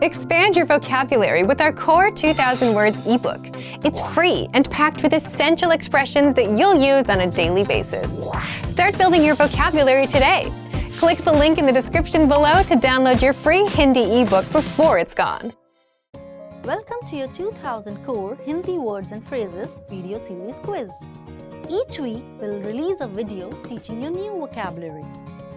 Expand your vocabulary with our Core 2000 Words ebook. It's free and packed with essential expressions that you'll use on a daily basis. Start building your vocabulary today. Click the link in the description below to download your free Hindi ebook before it's gone. Welcome to your 2000 Core Hindi Words and Phrases video series quiz. Each week, we'll release a video teaching you new vocabulary.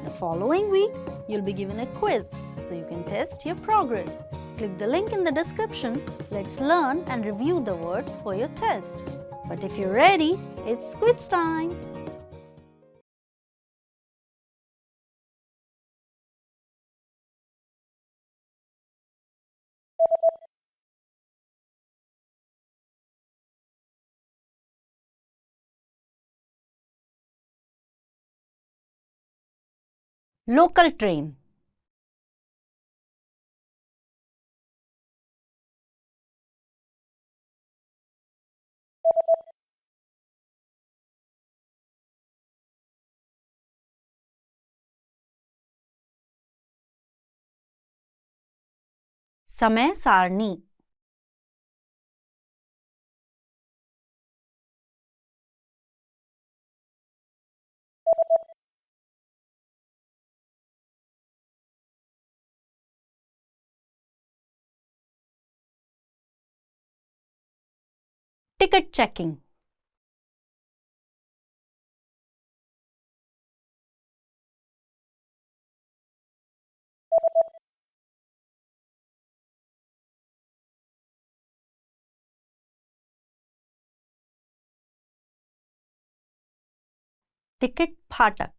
The following week, you'll be given a quiz so you can test your progress. Click the link in the description. Let's learn and review the words for your test. But if you're ready, it's quiz time! Local train. समय सारणी. Ticket checking. Ticket फाटक.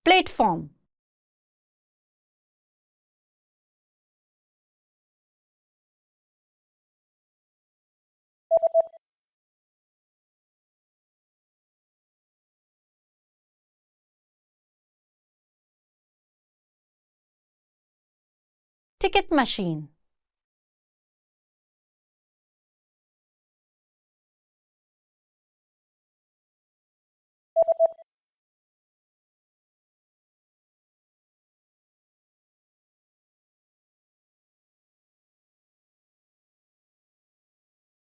Platform. Ticket machine.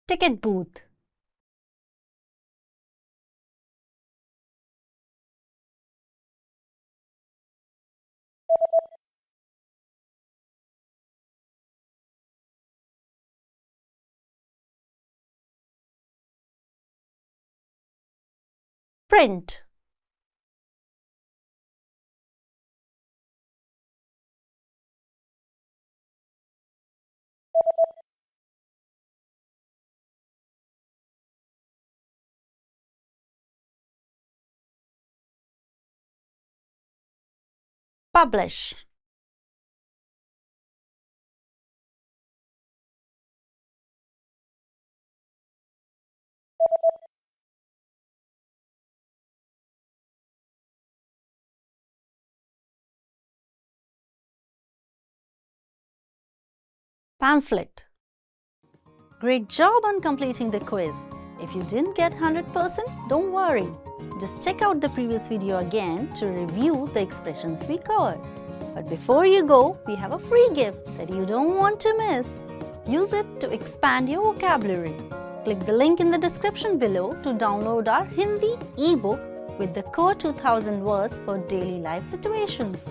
Ticket booth. Print. Publish. Pamphlet. Great job on completing the quiz. If you didn't get 100%, don't worry. Just check out the previous video again to review the expressions we covered. But before you go, we have a free gift that you don't want to miss. Use it to expand your vocabulary. Click the link in the description below to download our Hindi ebook with the Core 2000 Words for Daily Life Situations.